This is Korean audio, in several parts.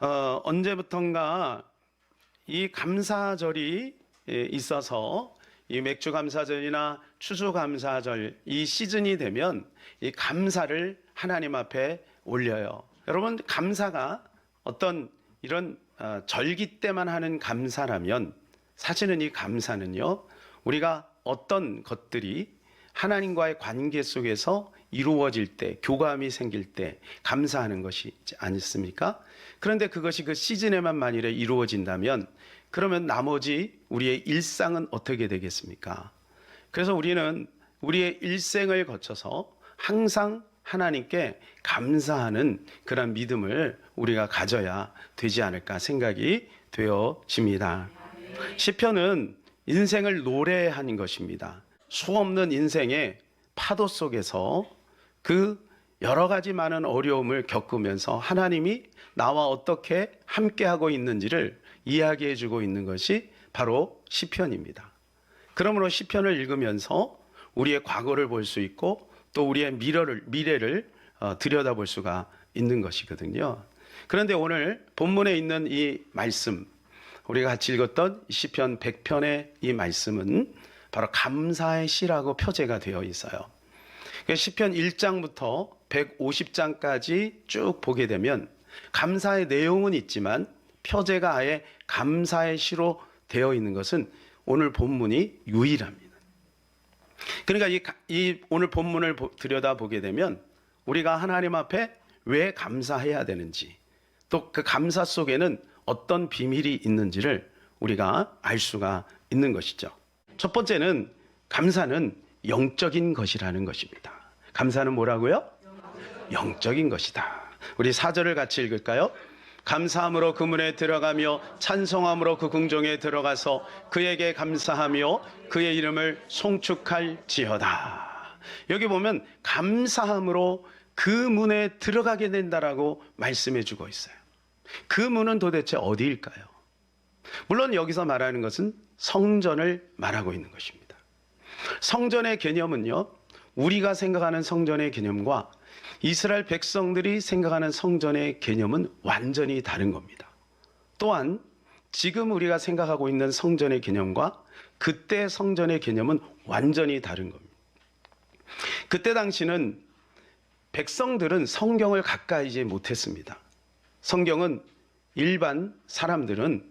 언제부턴가 이 감사절이 있어서 이 맥주감사절이나 추수감사절 이 시즌이 되면 이 감사를 하나님 앞에 올려요. 여러분, 감사가 어떤 이런 절기 때만 하는 감사라면 사실은 이 감사는요, 우리가 어떤 것들이 하나님과의 관계 속에서 이루어질 때, 교감이 생길 때 감사하는 것이 아니습니까? 그런데 그것이 그 시즌에만 만일에 이루어진다면 그러면 나머지 우리의 일상은 어떻게 되겠습니까? 그래서 우리는 우리의 일생을 거쳐서 항상 하나님께 감사하는 그런 믿음을 우리가 가져야 되지 않을까 생각이 되어집니다. 시편은 인생을 노래하는 것입니다. 수없는 인생의 파도 속에서 그 여러 가지 많은 어려움을 겪으면서 하나님이 나와 어떻게 함께하고 있는지를 이야기해 주고 있는 것이 바로 시편입니다. 그러므로 시편을 읽으면서 우리의 과거를 볼 수 있고 또 우리의 미래를 들여다볼 수가 있는 것이거든요. 그런데 오늘 본문에 있는 이 말씀, 우리가 같이 읽었던 시편 100편의 이 말씀은 바로 감사의 시라고 표제가 되어 있어요. 시편 1장부터 150장까지 쭉 보게 되면 감사의 내용은 있지만 표제가 아예 감사의 시로 되어 있는 것은 오늘 본문이 유일합니다. 그러니까 이 오늘 본문을 들여다보게 되면 우리가 하나님 앞에 왜 감사해야 되는지, 또 그 감사 속에는 어떤 비밀이 있는지를 우리가 알 수가 있는 것이죠. 첫 번째는 감사는 영적인 것이라는 것입니다. 감사는 뭐라고요? 영적인 것이다. 우리 4절을 같이 읽을까요? 감사함으로 그 문에 들어가며 찬송함으로 그 궁정에 들어가서 그에게 감사하며 그의 이름을 송축할지어다. 여기 보면 감사함으로 그 문에 들어가게 된다라고 말씀해 주고 있어요. 그 문은 도대체 어디일까요? 물론 여기서 말하는 것은 성전을 말하고 있는 것입니다. 성전의 개념은요, 우리가 생각하는 성전의 개념과 이스라엘 백성들이 생각하는 성전의 개념은 완전히 다른 겁니다. 또한 지금 우리가 생각하고 있는 성전의 개념과 그때 성전의 개념은 완전히 다른 겁니다. 그때 당시는 백성들은 성경을 가까이지 못했습니다. 성경은 일반 사람들은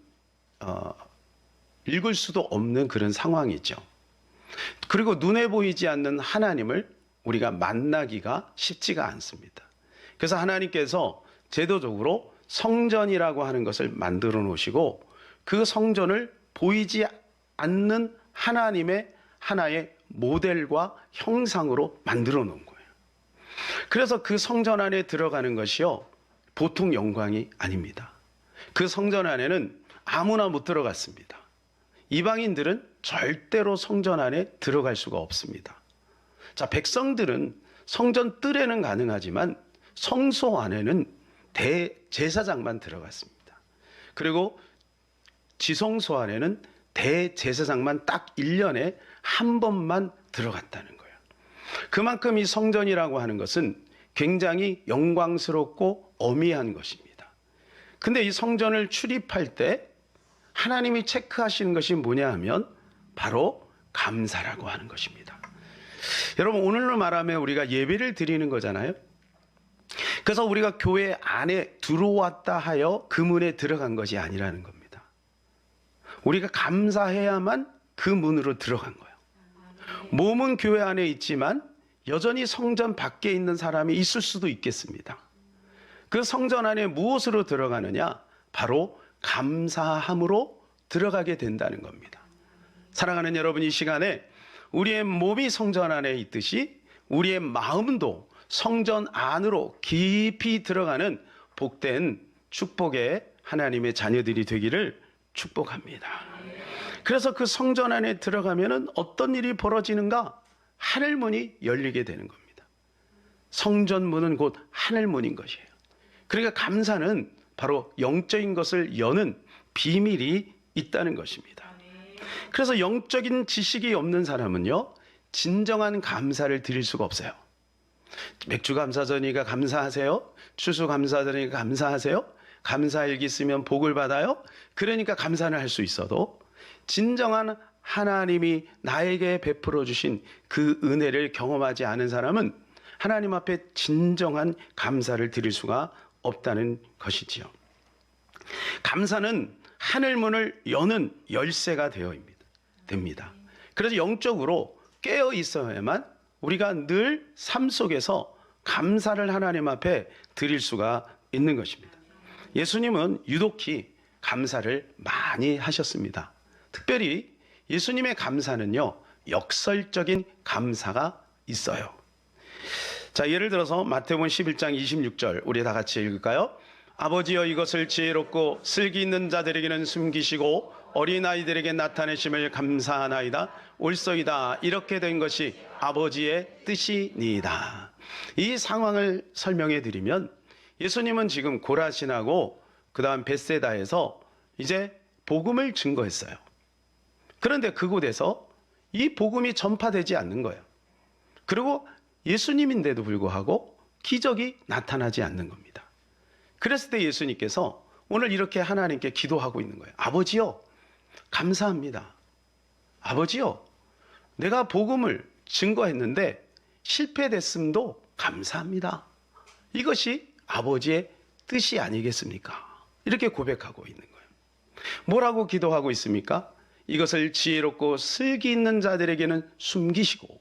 읽을 수도 없는 그런 상황이죠. 그리고 눈에 보이지 않는 하나님을 우리가 만나기가 쉽지가 않습니다. 그래서 하나님께서 제도적으로 성전이라고 하는 것을 만들어 놓으시고 그 성전을 보이지 않는 하나님의 하나의 모델과 형상으로 만들어 놓은 거예요. 그래서 그 성전 안에 들어가는 것이요, 보통 영광이 아닙니다. 그 성전 안에는 아무나 못 들어갔습니다. 이방인들은 절대로 성전 안에 들어갈 수가 없습니다. 자, 백성들은 성전 뜰에는 가능하지만 성소 안에는 대제사장만 들어갔습니다. 그리고 지성소 안에는 대제사장만 딱 1년에 한 번만 들어갔다는 거예요. 그만큼 이 성전이라고 하는 것은 굉장히 영광스럽고 어미한 것입니다. 근데 이 성전을 출입할 때 하나님이 체크하시는 것이 뭐냐 하면 바로 감사라고 하는 것입니다. 여러분, 오늘로 말하면 우리가 예배를 드리는 거잖아요. 그래서 우리가 교회 안에 들어왔다 하여 그 문에 들어간 것이 아니라는 겁니다. 우리가 감사해야만 그 문으로 들어간 거예요. 몸은 교회 안에 있지만 여전히 성전 밖에 있는 사람이 있을 수도 있겠습니다. 그 성전 안에 무엇으로 들어가느냐? 바로 감사함으로 들어가게 된다는 겁니다. 사랑하는 여러분, 이 시간에 우리의 몸이 성전 안에 있듯이 우리의 마음도 성전 안으로 깊이 들어가는 복된 축복의 하나님의 자녀들이 되기를 축복합니다. 그래서 그 성전 안에 들어가면은 어떤 일이 벌어지는가? 하늘문이 열리게 되는 겁니다. 성전문은 곧 하늘문인 것이에요. 그러니까 감사는 바로 영적인 것을 여는 비밀이 있다는 것입니다. 그래서 영적인 지식이 없는 사람은요, 진정한 감사를 드릴 수가 없어요. 맥주감사절이니까 감사하세요. 추수감사절이니까 감사하세요. 감사일기 쓰면 복을 받아요? 그러니까 감사는 할 수 있어도 진정한 하나님이 나에게 베풀어 주신 그 은혜를 경험하지 않은 사람은 하나님 앞에 진정한 감사를 드릴 수가 없다는 것이지요. 감사는 하늘문을 여는 열쇠가 됩니다. 그래서 영적으로 깨어 있어야만 우리가 늘 삶 속에서 감사를 하나님 앞에 드릴 수가 있는 것입니다. 예수님은 유독히 감사를 많이 하셨습니다. 특별히 예수님의 감사는요, 역설적인 감사가 있어요. 자, 예를 들어서 마태복음 11장 26절 우리 다 같이 읽을까요? 아버지여 이것을 지혜롭고 슬기 있는 자들에게는 숨기시고 어린아이들에게 나타내심을 감사하나이다. 옳소이다. 이렇게 된 것이 아버지의 뜻이니이다. 이 상황을 설명해 드리면 예수님은 지금 고라신하고 그 다음 벳세다에서 이제 복음을 증거했어요. 그런데 그곳에서 이 복음이 전파되지 않는 거예요. 그리고 예수님인데도 불구하고 기적이 나타나지 않는 겁니다. 그랬을 때 예수님께서 오늘 이렇게 하나님께 기도하고 있는 거예요. 아버지요, 감사합니다. 아버지요, 내가 복음을 증거했는데 실패됐음도 감사합니다. 이것이 아버지의 뜻이 아니겠습니까? 이렇게 고백하고 있는 거예요. 뭐라고 기도하고 있습니까? 이것을 지혜롭고 슬기 있는 자들에게는 숨기시고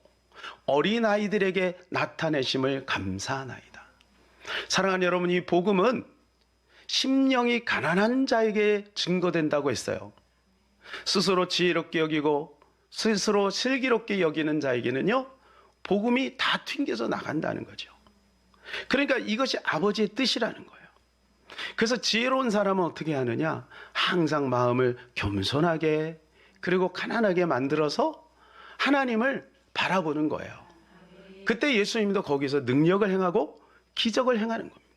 어린아이들에게 나타내심을 감사하나이다. 사랑하는 여러분, 이 복음은 심령이 가난한 자에게 증거된다고 했어요. 스스로 지혜롭게 여기고 스스로 슬기롭게 여기는 자에게는요, 복음이 다 튕겨져 나간다는 거죠. 그러니까 이것이 아버지의 뜻이라는 거예요. 그래서 지혜로운 사람은 어떻게 하느냐? 항상 마음을 겸손하게 그리고 가난하게 만들어서 하나님을 바라보는 거예요. 그때 예수님도 거기서 능력을 행하고 기적을 행하는 겁니다.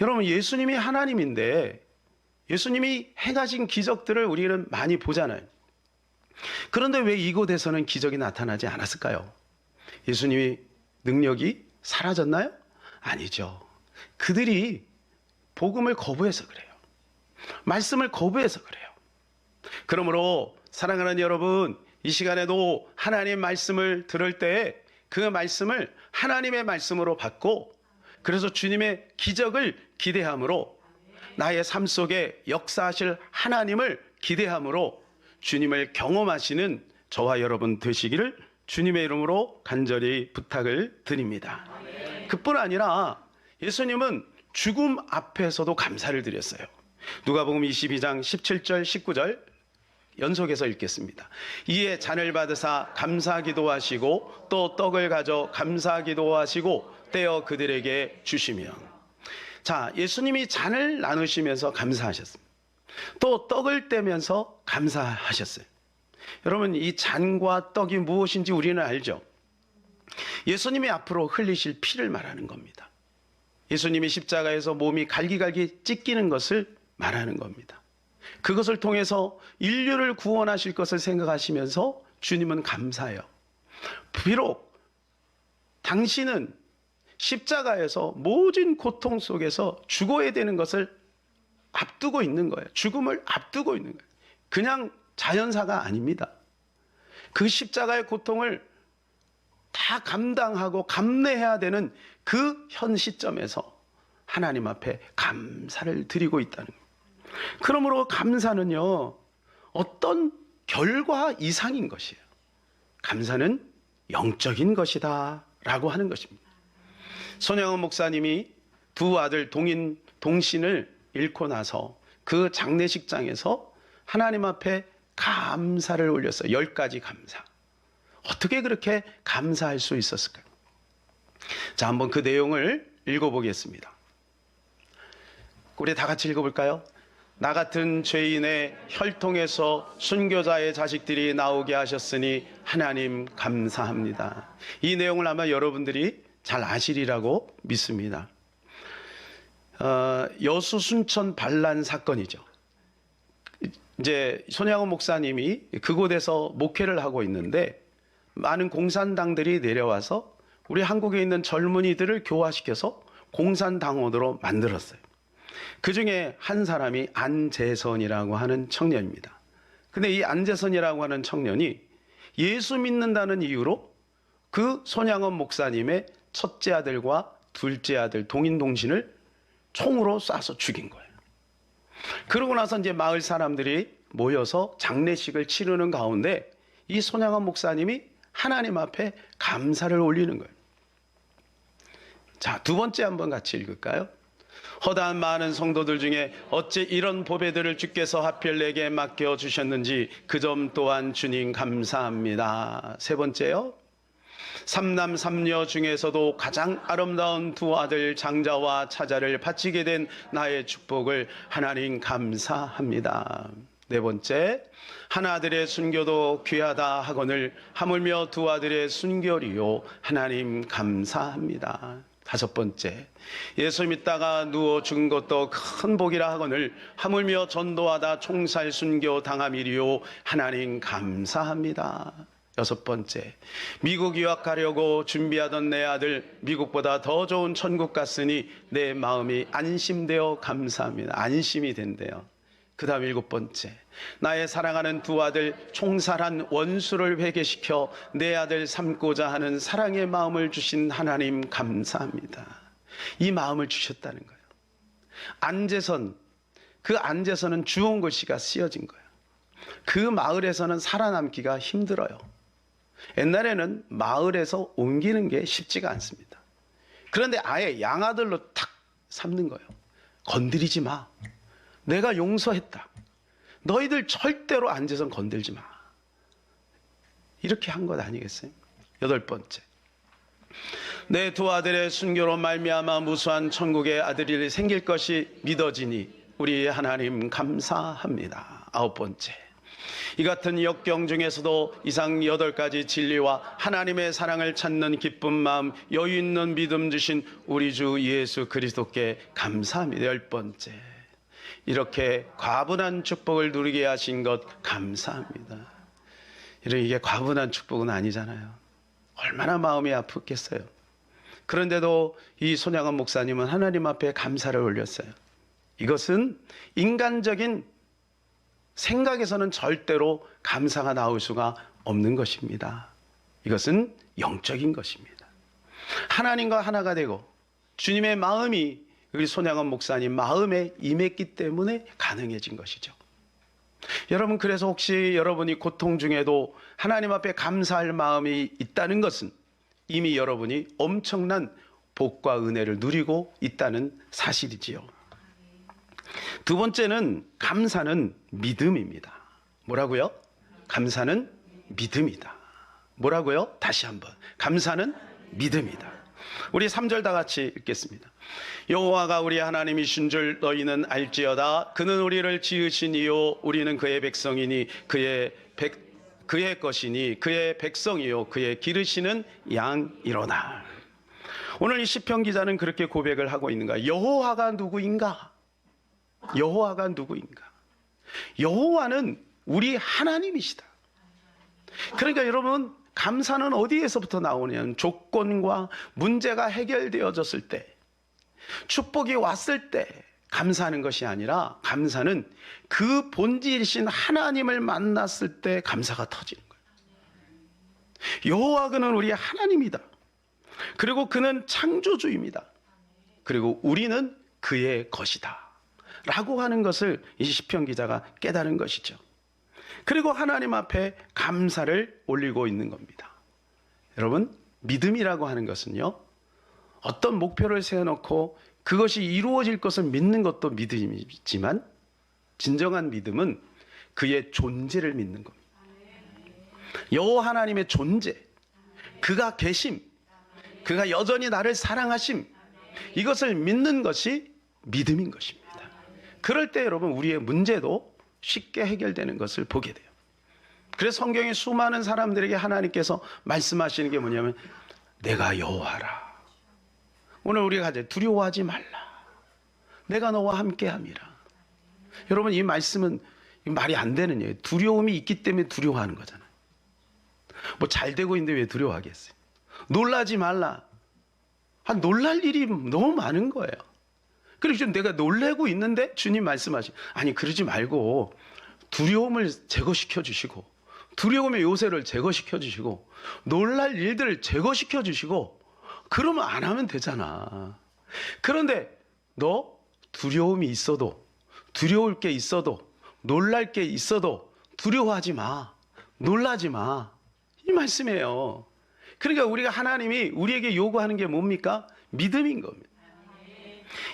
여러분, 예수님이 하나님인데 예수님이 행하신 기적들을 우리는 많이 보잖아요. 그런데 왜 이곳에서는 기적이 나타나지 않았을까요? 예수님이 능력이 사라졌나요? 아니죠. 그들이 복음을 거부해서 그래요. 말씀을 거부해서 그래요. 그러므로 사랑하는 여러분, 이 시간에도 하나님 말씀을 들을 때 그 말씀을 하나님의 말씀으로 받고 그래서 주님의 기적을 기대함으로 나의 삶 속에 역사하실 하나님을 기대함으로 주님을 경험하시는 저와 여러분 되시기를 주님의 이름으로 간절히 부탁을 드립니다. 그뿐 아니라 예수님은 죽음 앞에서도 감사를 드렸어요. 누가복음 22장 17절 19절 연속해서 읽겠습니다. 이에 잔을 받으사 감사기도 하시고 또 떡을 가져 감사기도 하시고 떼어 그들에게 주시며. 자, 예수님이 잔을 나누시면서 감사하셨습니다. 또 떡을 떼면서 감사하셨어요. 여러분, 이 잔과 떡이 무엇인지 우리는 알죠? 예수님이 앞으로 흘리실 피를 말하는 겁니다. 예수님이 십자가에서 몸이 갈기갈기 찢기는 것을 말하는 겁니다. 그것을 통해서 인류를 구원하실 것을 생각하시면서 주님은 감사해요. 비록 당신은 십자가에서 모든 고통 속에서 죽어야 되는 것을 앞두고 있는 거예요. 죽음을 앞두고 있는 거예요. 그냥 자연사가 아닙니다. 그 십자가의 고통을 다 감당하고 감내해야 되는 그 현 시점에서 하나님 앞에 감사를 드리고 있다는 거예요. 그러므로 감사는요, 어떤 결과 이상인 것이에요. 감사는 영적인 것이다 라고 하는 것입니다. 손양원 목사님이 두 아들 동신을 잃고 나서 그 장례식장에서 하나님 앞에 감사를 올렸어요. 10가지 감사. 어떻게 그렇게 감사할 수 있었을까요? 자, 한번 그 내용을 읽어보겠습니다. 우리 다 같이 읽어볼까요? 나 같은 죄인의 혈통에서 순교자의 자식들이 나오게 하셨으니 하나님 감사합니다. 이 내용을 아마 여러분들이 잘 아시리라고 믿습니다. 여수 순천 반란 사건이죠. 이제 손양원 목사님이 그곳에서 목회를 하고 있는데 많은 공산당들이 내려와서 우리 한국에 있는 젊은이들을 교화시켜서 공산당원으로 만들었어요. 그 중에 한 사람이 안재선이라고 하는 청년입니다. 근데 이 안재선이라고 하는 청년이 예수 믿는다는 이유로 그 손양원 목사님의 첫째 아들과 둘째 아들 동인동신을 총으로 쏴서 죽인 거예요. 그러고 나서 이제 마을 사람들이 모여서 장례식을 치르는 가운데 이 손양원 목사님이 하나님 앞에 감사를 올리는 거예요. 자, 두 번째 한번 같이 읽을까요? 허다한 많은 성도들 중에 어찌 이런 보배들을 주께서 하필 내게 맡겨주셨는지 그 점 또한 주님 감사합니다. 세 번째요. 삼남 삼녀 중에서도 가장 아름다운 두 아들 장자와 차자를 바치게 된 나의 축복을 하나님 감사합니다. 네 번째, 한 아들의 순교도 귀하다 하거늘 하물며 두 아들의 순결이요 하나님 감사합니다. 다섯 번째, 예수 믿다가 누워 죽은 것도 큰 복이라 하거늘 하물며 전도하다 총살 순교 당함이리요 하나님 감사합니다. 여섯 번째, 미국 유학 가려고 준비하던 내 아들 미국보다 더 좋은 천국 갔으니 내 마음이 안심되어 감사합니다. 안심이 된대요. 그 다음 일곱 번째, 나의 사랑하는 두 아들 총살한 원수를 회개시켜 내 아들 삼고자 하는 사랑의 마음을 주신 하나님 감사합니다. 이 마음을 주셨다는 거예요. 안재선, 그 안재선은 주홍글씨가 쓰여진 거예요. 그 마을에서는 살아남기가 힘들어요. 옛날에는 마을에서 옮기는 게 쉽지가 않습니다. 그런데 아예 양아들로 탁 삼는 거예요. 건드리지 마. 내가 용서했다. 너희들 절대로 안재선 건들지 마. 이렇게 한 것 아니겠어요? 여덟 번째, 내 두 아들의 순교로 말미암아 무수한 천국의 아들이 생길 것이 믿어지니 우리 하나님 감사합니다. 아홉 번째, 이 같은 역경 중에서도 이상 8가지 진리와 하나님의 사랑을 찾는 기쁜 마음, 여유 있는 믿음 주신 우리 주 예수 그리스도께 감사합니다. 10번째, 이렇게 과분한 축복을 누리게 하신 것 감사합니다. 이게 과분한 축복은 아니잖아요. 얼마나 마음이 아프겠어요. 그런데도 이 손양원 목사님은 하나님 앞에 감사를 올렸어요. 이것은 인간적인 생각에서는 절대로 감사가 나올 수가 없는 것입니다. 이것은 영적인 것입니다. 하나님과 하나가 되고 주님의 마음이 우리 손양원 목사님 마음에 임했기 때문에 가능해진 것이죠. 여러분, 그래서 혹시 여러분이 고통 중에도 하나님 앞에 감사할 마음이 있다는 것은 이미 여러분이 엄청난 복과 은혜를 누리고 있다는 사실이지요. 두 번째는 감사는 믿음입니다. 뭐라고요? 감사는 믿음이다. 뭐라고요? 다시 한번. 감사는 믿음이다. 우리 3절 다 같이 읽겠습니다. 여호와가 우리 하나님이신 줄 너희는 알지어다. 그는 우리를 지으신 이요 우리는 그의 백성이니 그의 것이니 그의 백성이요 그의 기르시는 양이로다. 오늘 이 시편 기자는 그렇게 고백을 하고 있는가? 여호와가 누구인가? 여호와가 누구인가? 여호와는 우리 하나님이시다. 그러니까 여러분, 감사는 어디에서부터 나오냐면 조건과 문제가 해결되어졌을 때, 축복이 왔을 때 감사하는 것이 아니라 감사는 그 본질이신 하나님을 만났을 때 감사가 터지는 거예요. 여호와 그는 우리 하나님이다. 그리고 그는 창조주입니다. 그리고 우리는 그의 것이다 라고 하는 것을 이 시편 기자가 깨달은 것이죠. 그리고 하나님 앞에 감사를 올리고 있는 겁니다. 여러분, 믿음이라고 하는 것은요, 어떤 목표를 세워놓고 그것이 이루어질 것을 믿는 것도 믿음이지만 진정한 믿음은 그의 존재를 믿는 겁니다. 여호와 하나님의 존재, 그가 계심, 그가 여전히 나를 사랑하심, 이것을 믿는 것이 믿음인 것입니다. 그럴 때 여러분, 우리의 문제도 쉽게 해결되는 것을 보게 돼요. 그래서 성경에 수많은 사람들에게 하나님께서 말씀하시는 게 뭐냐면 내가 여호와라. 오늘 우리가 하자, 두려워하지 말라. 내가 너와 함께함이라. 여러분, 이 말씀은 말이 안 되는 얘기예요. 두려움이 있기 때문에 두려워하는 거잖아요. 뭐 잘 되고 있는데 왜 두려워하겠어요? 놀라지 말라. 놀랄 일이 너무 많은 거예요. 그리고 지금 내가 놀래고 있는데 주님 말씀하시, 아니 그러지 말고 두려움을 제거시켜 주시고, 두려움의 요새를 제거시켜 주시고, 놀랄 일들을 제거시켜 주시고, 그러면 안 하면 되잖아. 그런데 너 두려움이 있어도, 두려울 게 있어도, 놀랄 게 있어도 두려워하지 마, 놀라지 마, 이 말씀이에요. 그러니까 우리가, 하나님이 우리에게 요구하는 게 뭡니까? 믿음인 겁니다.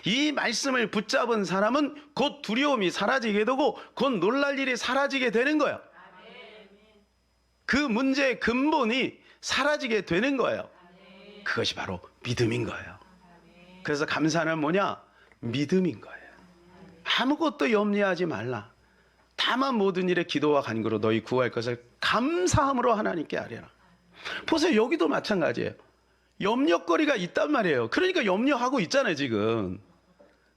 이 말씀을 붙잡은 사람은 곧 두려움이 사라지게 되고 곧 놀랄 일이 사라지게 되는 거예요. 그 문제의 근본이 사라지게 되는 거예요. 그것이 바로 믿음인 거예요. 그래서 감사는 뭐냐? 믿음인 거예요. 아무것도 염려하지 말라. 다만 모든 일에 기도와 간구로 너희 구할 것을 감사함으로 하나님께 아뢰라. 보세요, 여기도 마찬가지예요. 염려거리가 있단 말이에요. 그러니까 염려하고 있잖아요, 지금.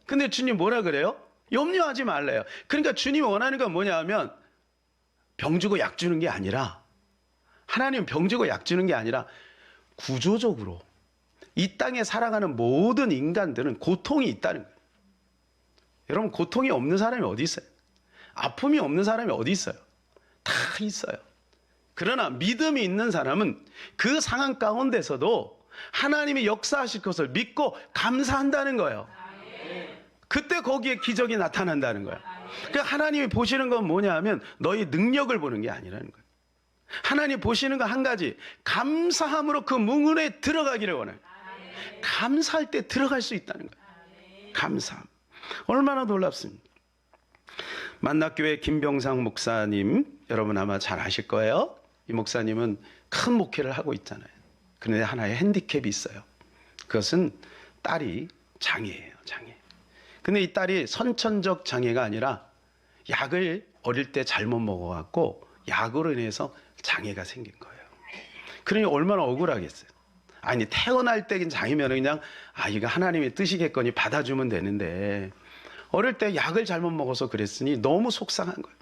근데 주님 뭐라 그래요? 염려하지 말래요. 그러니까 주님이 원하는 건 뭐냐 하면, 병 주고 약 주는 게 아니라, 하나님은 병 주고 약 주는 게 아니라 구조적으로 이 땅에 살아가는 모든 인간들은 고통이 있다는 거예요. 여러분, 고통이 없는 사람이 어디 있어요? 아픔이 없는 사람이 어디 있어요? 다 있어요. 그러나 믿음이 있는 사람은 그 상황 가운데서도 하나님이 역사하실 것을 믿고 감사한다는 거예요. 그때 거기에 기적이 나타난다는 거예요. 그러니까 하나님이 보시는 건 뭐냐 하면 너희 능력을 보는 게 아니라는 거예요. 하나님 보시는 거 한 가지, 감사함으로 그 문에 들어가기를 원해요. 감사할 때 들어갈 수 있다는 거예요. 감사함. 얼마나 놀랍습니까? 만납교회 김병상 목사님, 여러분 아마 잘 아실 거예요. 이 목사님은 큰 목회를 하고 있잖아요. 그런데 하나의 핸디캡이 있어요. 그것은 딸이 장애예요, 장애. 근데 이 딸이 선천적 장애가 아니라 약을 어릴 때 잘못 먹어갖고 약으로 인해서 장애가 생긴 거예요. 그러니 얼마나 억울하겠어요. 아니, 태어날 때긴 장애면 그냥, 이거 하나님의 뜻이겠거니 받아주면 되는데, 어릴 때 약을 잘못 먹어서 그랬으니 너무 속상한 거예요.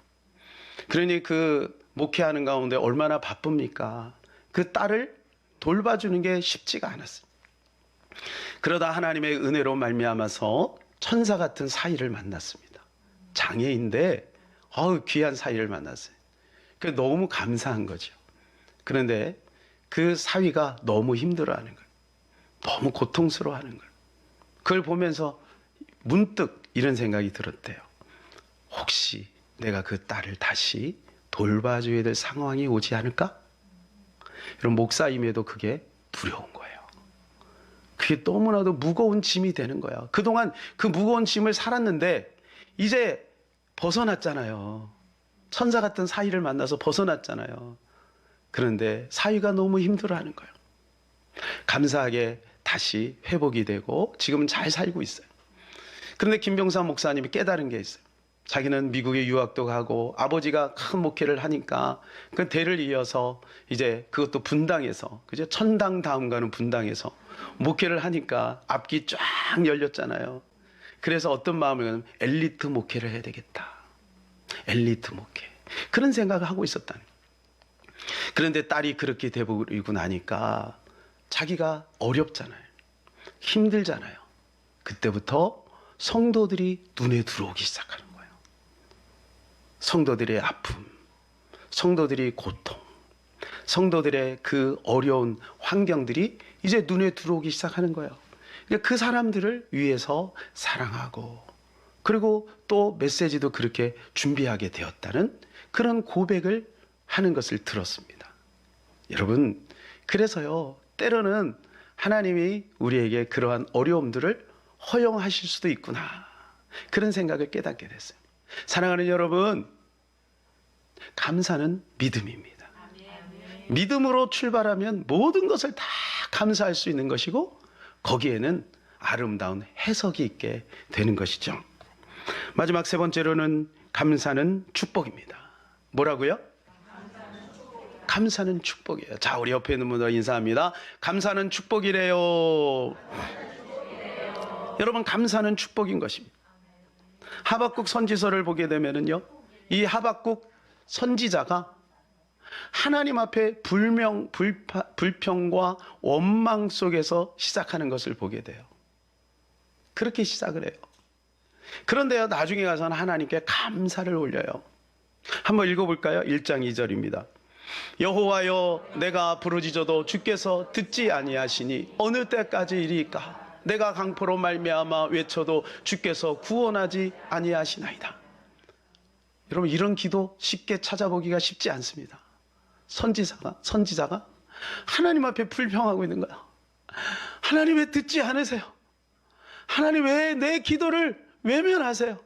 그러니 그 목회하는 가운데 얼마나 바쁩니까? 그 딸을 돌봐주는 게 쉽지가 않았어요. 그러다 하나님의 은혜로 말미암아서 천사 같은 사위를 만났습니다. 장애인데 귀한 사위를 만났어요. 너무 감사한 거죠. 그런데 그 사위가 너무 힘들어하는 거예요. 너무 고통스러워하는 거예요. 그걸 보면서 문득 이런 생각이 들었대요. 혹시 내가 그 딸을 다시 돌봐줘야 될 상황이 오지 않을까? 이런 목사임에도 그게 두려운 거예요. 그게 너무나도 무거운 짐이 되는 거야. 그동안 그 무거운 짐을 살았는데 이제 벗어났잖아요. 천사 같은 사위를 만나서 벗어났잖아요. 그런데 사위가 너무 힘들어하는 거예요. 감사하게 다시 회복이 되고 지금은 잘 살고 있어요. 그런데 김병삼 목사님이 깨달은 게 있어요. 자기는 미국에 유학도 가고 아버지가 큰 목회를 하니까 그 대를 이어서 이제 그것도 분당에서, 그죠? 천당 다음 가는 분당에서 목회를 하니까 앞길이 쫙 열렸잖아요. 그래서 어떤 마음을 가지면 엘리트 목회를 해야 되겠다. 엘리트 목회. 그런 생각을 하고 있었다는 거예요. 그런데 딸이 그렇게 돼버리고 나니까 자기가 어렵잖아요. 힘들잖아요. 그때부터 성도들이 눈에 들어오기 시작하는 거예요. 성도들의 아픔, 성도들의 고통, 성도들의 그 어려운 환경들이 이제 눈에 들어오기 시작하는 거예요. 그러니까 그 사람들을 위해서 사랑하고, 그리고 또 메시지도 그렇게 준비하게 되었다는 그런 고백을 하는 것을 들었습니다. 여러분, 그래서요, 때로는 하나님이 우리에게 그러한 어려움들을 허용하실 수도 있구나, 그런 생각을 깨닫게 됐어요. 사랑하는 여러분, 감사는 믿음입니다. 믿음으로 출발하면 모든 것을 다 감사할 수 있는 것이고, 거기에는 아름다운 해석이 있게 되는 것이죠. 마지막 세 번째로는 감사는 축복입니다. 뭐라고요? 감사는 축복이에요. 자, 우리 옆에 있는 분들 인사합니다. 감사는 축복이래요. 여러분, 감사는 축복인 것입니다. 하박국 선지서를 보게 되면은요, 이 하박국 선지자가 하나님 앞에 불평과 원망 속에서 시작하는 것을 보게 돼요. 그렇게 시작을 해요. 그런데요, 나중에 가서는 하나님께 감사를 올려요. 한번 읽어볼까요? 1장 2절입니다. 여호와여, 내가 부르짖어도 주께서 듣지 아니하시니 어느 때까지이리까? 내가 강포로 말미암아 외쳐도 주께서 구원하지 아니하시나이다. 여러분, 이런 기도 쉽게 찾아보기가 쉽지 않습니다. 선지자가 하나님 앞에 불평하고 있는 거야. 하나님 왜 듣지 않으세요? 하나님 왜 내 기도를 외면하세요?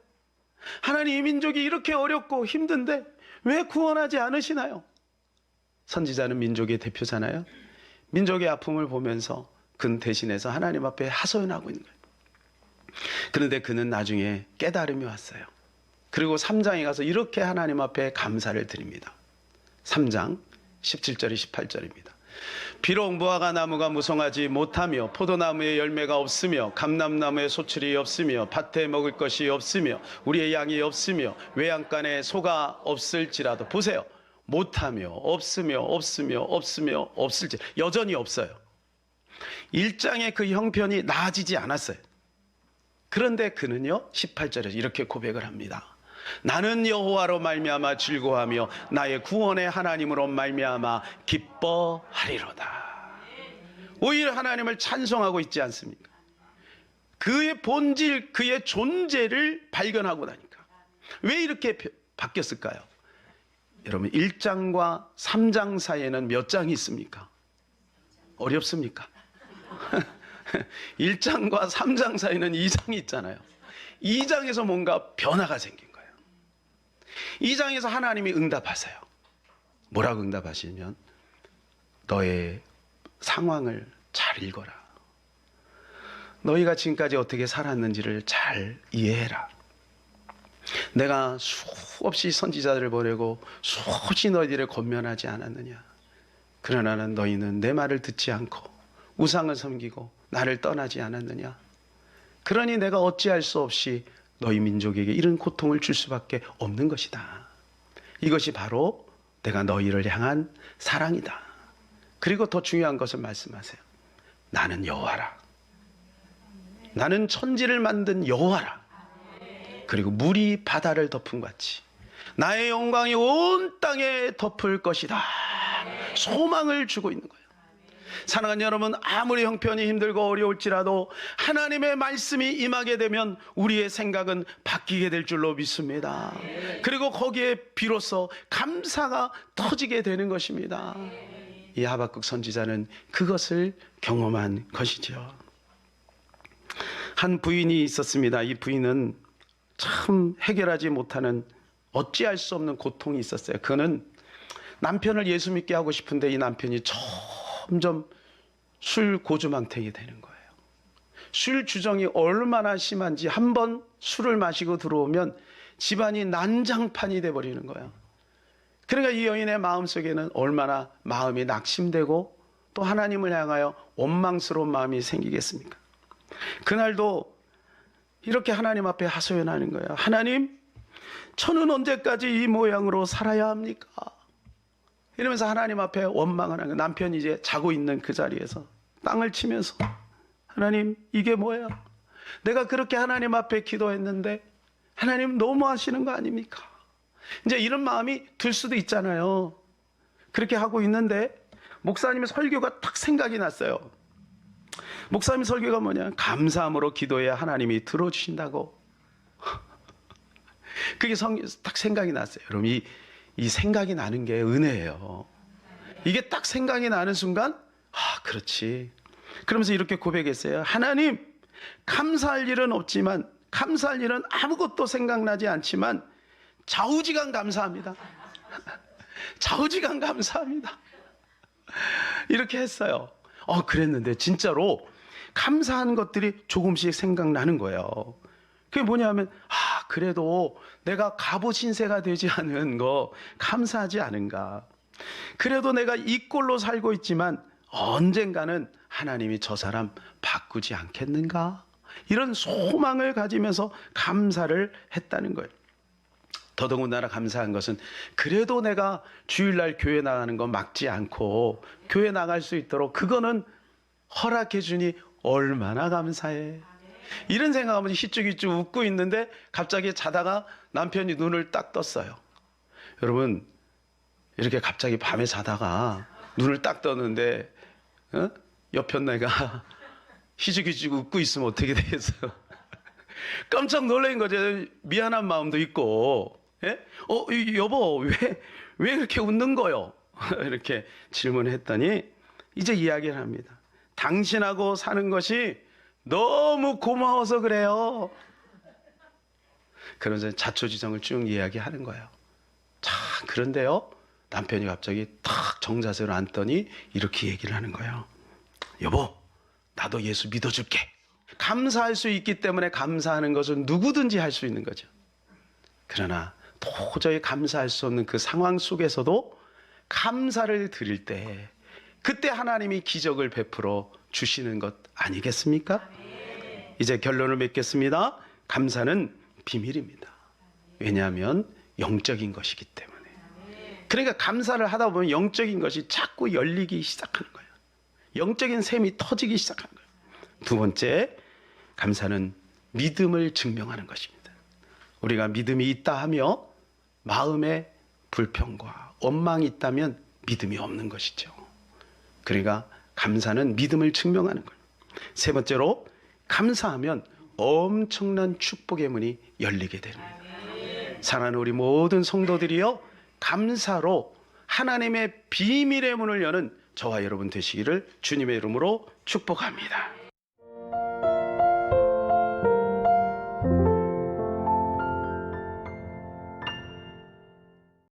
하나님, 이 민족이 이렇게 어렵고 힘든데 왜 구원하지 않으시나요? 선지자는 민족의 대표잖아요. 민족의 아픔을 보면서 그는 대신해서 하나님 앞에 하소연하고 있는 거예요. 그런데 그는 나중에 깨달음이 왔어요. 그리고 3장에 가서 이렇게 하나님 앞에 감사를 드립니다. 3장 17절 18절입니다. 비록 무화과 나무가 무성하지 못하며 포도나무에 열매가 없으며 감람나무에 소출이 없으며 밭에 먹을 것이 없으며 우리의 양이 없으며 외양간에 소가 없을지라도, 보세요, 못하며 없을지 여전히 없어요. 1장의 그 형편이 나아지지 않았어요. 그런데 그는요 18절에서 이렇게 고백을 합니다. 나는 여호와로 말미암아 즐거워하며 나의 구원의 하나님으로 말미암아 기뻐하리로다. 오히려 하나님을 찬송하고 있지 않습니까? 그의 본질, 그의 존재를 발견하고 나니까. 왜 이렇게 바뀌었을까요? 여러분, 1장과 3장 사이에는 몇 장이 있습니까? 어렵습니까? 1장과 3장 사이는 2장이 있잖아요. 2장에서 뭔가 변화가 생긴 거예요. 2장에서 하나님이 응답하세요. 뭐라고 응답하시면, 너의 상황을 잘 읽어라. 너희가 지금까지 어떻게 살았는지를 잘 이해해라. 내가 수없이 선지자들을 보내고 수없이 너희들을 권면하지 않았느냐. 그러나 너희는 내 말을 듣지 않고 우상을 섬기고 나를 떠나지 않았느냐. 그러니 내가 어찌할 수 없이 너희 민족에게 이런 고통을 줄 수밖에 없는 것이다. 이것이 바로 내가 너희를 향한 사랑이다. 그리고 더 중요한 것을 말씀하세요. 나는 여호와라. 나는 천지를 만든 여호와라. 그리고 물이 바다를 덮은 같이 나의 영광이 온 땅에 덮을 것이다. 소망을 주고 있는 거예요. 사랑하는 여러분, 아무리 형편이 힘들고 어려울지라도 하나님의 말씀이 임하게 되면 우리의 생각은 바뀌게 될 줄로 믿습니다. 그리고 거기에 비로소 감사가 터지게 되는 것입니다. 이 하박국 선지자는 그것을 경험한 것이죠. 한 부인이 있었습니다. 이 부인은 참 해결하지 못하는, 어찌할 수 없는 고통이 있었어요. 그는 남편을 예수 믿게 하고 싶은데 이 남편이 점점 술 고주망태가 되는 거예요. 술 주정이 얼마나 심한지, 한번 술을 마시고 들어오면 집안이 난장판이 돼버리는 거예요. 그러니까 이 여인의 마음속에는 얼마나 마음이 낙심되고 또 하나님을 향하여 원망스러운 마음이 생기겠습니까? 그날도 이렇게 하나님 앞에 하소연하는 거예요. 하나님, 저는 언제까지 이 모양으로 살아야 합니까? 이러면서 하나님 앞에 원망을 하는 거예요. 남편이 이제 자고 있는 그 자리에서 땅을 치면서, 하나님, 이게 뭐야? 내가 그렇게 하나님 앞에 기도했는데 하나님 너무 하시는 거 아닙니까? 이제 이런 마음이 들 수도 있잖아요. 그렇게 하고 있는데 목사님의 설교가 딱 생각이 났어요. 목사님 설교가 뭐냐? 감사함으로 기도해야 하나님이 들어주신다고. 그게 딱 생각이 났어요. 여러분, 이 생각이 나는 게 은혜예요. 이게 딱 생각이 나는 순간, 그렇지. 그러면서 이렇게 고백했어요. 하나님, 감사할 일은 없지만, 감사할 일은 아무것도 생각나지 않지만 좌우지간 감사합니다. 좌우지간 감사합니다. 이렇게 했어요. 그랬는데 진짜로 감사한 것들이 조금씩 생각나는 거예요. 그게 뭐냐면, 그래도 내가 갑오 신세가 되지 않은 거 감사하지 않은가. 그래도 내가 이 꼴로 살고 있지만 언젠가는 하나님이 저 사람 바꾸지 않겠는가. 이런 소망을 가지면서 감사를 했다는 거예요. 더더군다나 감사한 것은, 그래도 내가 주일날 교회 나가는 거 막지 않고 교회 나갈 수 있도록 그거는 허락해 주니 얼마나 감사해. 이런 생각하면 희쭉희쭉 웃고 있는데 갑자기 자다가 남편이 눈을 딱 떴어요. 여러분, 이렇게 갑자기 밤에 자다가 눈을 딱 떴는데 옆편 내가 희죽희죽 웃고 있으면 어떻게 되겠어요? 깜짝 놀란 거죠. 미안한 마음도 있고, 예? 여보, 왜 그렇게 웃는 거요? 이렇게 질문했더니 이제 이야기를 합니다. 당신하고 사는 것이 너무 고마워서 그래요. 그러면서 자초지종을 쭉 이야기하는 거예요. 자, 그런데요, 남편이 갑자기 탁 정자세로 앉더니 이렇게 얘기를 하는 거예요. 여보, 나도 예수 믿어줄게. 감사할 수 있기 때문에 감사하는 것은 누구든지 할 수 있는 거죠. 그러나 도저히 감사할 수 없는 그 상황 속에서도 감사를 드릴 때 그때 하나님이 기적을 베풀어 주시는 것 아니겠습니까? 이제 결론을 맺겠습니다. 감사는 비밀입니다. 왜냐하면 영적인 것이기 때문에. 그러니까 감사를 하다 보면 영적인 것이 자꾸 열리기 시작하는 거예요. 영적인 샘이 터지기 시작하는 거예요. 두 번째, 감사는 믿음을 증명하는 것입니다. 우리가 믿음이 있다 하며 마음에 불평과 원망이 있다면 믿음이 없는 것이죠. 그러니까 감사는 믿음을 증명하는 거예요. 세 번째로, 감사하면 엄청난 축복의 문이 열리게 됩니다. 사랑하는 우리 모든 성도들이요, 감사로 하나님의 비밀의 문을 여는 저와 여러분 되시기를 주님의 이름으로 축복합니다.